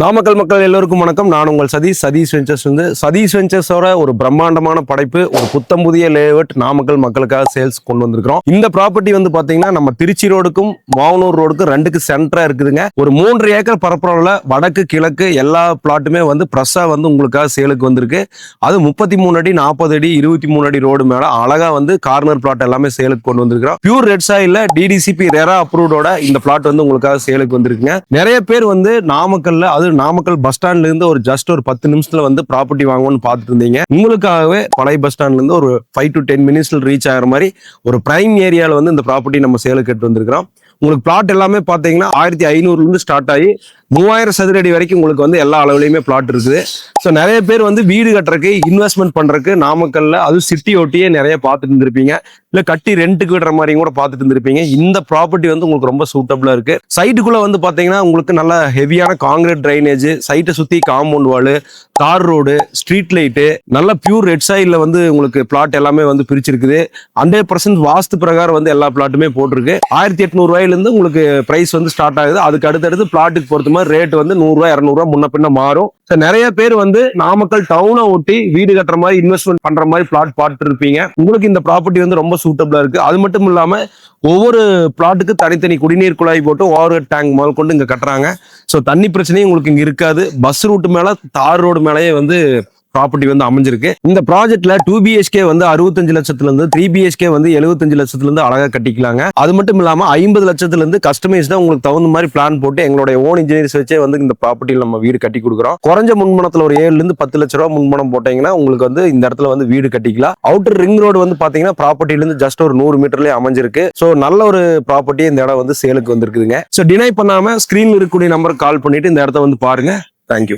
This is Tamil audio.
நாமக்கல் மக்கள் எல்லோருக்கும் வணக்கம். நான் உங்கள் சதீஷ் வெஞ்சர்ஸ். சதீஷ் வெஞ்சர்ஸோட ஒரு பிரம்மாண்டமான படைப்பு, ஒரு புத்தம் புதிய லேஅவுட் நாமக்கல் மக்களுக்காக சேல்ஸ் கொண்டு வந்திருக்கிறோம். இந்த ப்ராப்பர்ட்டி வந்து பாத்தீங்கன்னா நம்ம திருச்சி ரோடுக்கும் மாவனூர் ரோடுக்கும் ரெண்டுக்கு சென்டரா இருக்குதுங்க. ஒரு 3 ஏக்கர் பரப்பளவுல வடக்கு கிழக்கு எல்லா பிளாட்டுமே வந்து பிரஸ்ஸா வந்து உங்களுக்காக சேலுக்கு வந்திருக்கு. அது 33 அடி 40 அடி 23 அடி ரோடு மேல அழகா வந்து கார்னர் பிளாட் எல்லாமே சேலுக்கு கொண்டு வந்திருக்கிறோம். பியூர் ரெட் சாயில்ல டிடிசிபி ரெரா அப்ரூவ்டோட இந்த பிளாட் வந்து உங்களுக்காக சேலுக்கு வந்திருக்குங்க. நிறைய பேர் வந்து நாமக்கல்ல நாமக்கல் பஸ் ஸ்டாண்ட்ல இருந்து ஒரு 10 நிமிஷத்துல வந்து ப்ராப்பர்ட்டி வாங்கணும்னு பார்த்துட்டு இருந்தீங்க. உங்களுக்காகவே பழைய பஸ் ஸ்டாண்ட்ல இருந்து ஒரு 5 to 10 மினிட்ஸ்ல ரீச் ஆகிற மாதிரி ஒரு பிரைம் ஏரியால வந்து இந்த ப்ராப்பர்ட்டி நம்ம சேலுக்கு எடுத்து வந்திருக்கிறோம். உங்களுக்கு பிளாட் எல்லாமே பாத்தீங்கன்னா 1500 இருந்து ஸ்டார்ட் ஆகி 3000 சதுர அடி வரைக்கும் உங்களுக்கு வந்து எல்லா அளவுலயுமே பிளாட் இருக்குது. ஸோ நிறைய பேர் வந்து வீடு கட்டுறதுக்கு இன்வெஸ்ட்மெண்ட் பண்றதுக்கு நாமக்கல்ல அது சிட்டி ஒட்டியே நிறைய பார்த்துட்டு இருந்திருப்பீங்க, இல்ல கட்டி ரெண்டுக்கு விடுற மாதிரி கூட பார்த்துட்டு இருந்திருப்பீங்க. இந்த ப்ராப்பர்ட்டி வந்து உங்களுக்கு ரொம்ப சூட்டபிளா இருக்கு. சைட்டுக்குள்ள வந்து பாத்தீங்கன்னா உங்களுக்கு நல்ல ஹெவியான காங்கிரீட் டிரைனேஜ், சைட்டை சுத்தி காம்பவுண்ட் வாலு, தார் ரோடு, ஸ்ட்ரீட் லைட்டு, நல்ல பியூர் ரெட் சாயில்ல வந்து உங்களுக்கு பிளாட் எல்லாமே வந்து பிரிச்சிருக்குது. 100% வாஸ்து பிரகாரம் வந்து எல்லா பிளாட்டுமே போட்டிருக்கு. 1800 ரூபாயிலிருந்து உங்களுக்கு பிரைஸ் வந்து ஸ்டார்ட் ஆகுது. அதுக்கு அடுத்தடுத்து பிளாட்டுக்கு பொறுத்த மாதிரி ரேட் வந்து 100 ரூபாய் 200 ரூபாய் முன்ன பின்ன மாறும். நிறைய பேர் வந்து நாமக்கல் டவுனை ஒட்டி வீடு கட்டுற மாதிரி இன்வெஸ்ட்மெண்ட் பண்ற மாதிரி பிளாட் பார்த்துட்டு இருப்பீங்க. உங்களுக்கு இந்த ப்ராப்பர்ட்டி வந்து ரொம்ப சூட்டபிளா இருக்கு. அது மட்டும் இல்லாம ஒவ்வொரு பிளாட்டுக்கு தனித்தனி குடிநீர் குழாய் போட்டு ஓவர் ஹெட் டேங்க் முதல் கொண்டு இங்க கட்டுறாங்க. ஸோ தண்ணி பிரச்சனையும் உங்களுக்கு இங்க இருக்காது. பஸ் ரூட் மேல தார் ரோடு மேலேயே வந்து ப்ராப்பர்ட்டி வந்து அமைஞ்சிருக்கு. இந்த ப்ராஜெக்ட்ல 2 BHK வந்து 65 லட்சத்துல இருந்து 3 BHK வந்து 75 லட்சத்துல இருந்து அழகா கட்டிக்கலாங்க. அது மட்டும் இல்லாம 50 லட்சத்துல இருந்து கஸ்டமைஸ்டா உங்களுக்கு தகுந்த மாதிரி பிளான் போட்டு எங்களுடைய ஓன் இன்ஜினியர்ஸ் வச்சே வந்து இந்த ப்ராப்பர்ட்டியில் நம்ம வீடு கட்டி கொடுக்குறோம். குறைஞ்ச முன்பணத்துல ஒரு 7 இருந்து 10 லட்ச ரூபா முன்பணம் போட்டீங்கன்னா உங்களுக்கு வந்து இந்த இடத்துல வந்து வீடு கட்டிக்கலாம். அவுட்டர் ரிங் ரோடு வந்து பாத்தீங்கன்னா ப்ராப்பர்ட்டில இருந்து ஜஸ்ட் ஒரு 100 மீட்டர்லயே அமைஞ்சிருக்கு. ஸோ நல்ல ஒரு ப்ராப்பர்ட்டி இந்த இடம் வந்து சேலுக்கு வந்திருக்குதுங்க. ஸோ டினை பண்ணாம ஸ்கிரீன்ல இருக்கக்கூடிய நம்பருக்கு கால் பண்ணிட்டு இந்த இடத்த வந்து பாருங்க. தேங்க்யூ.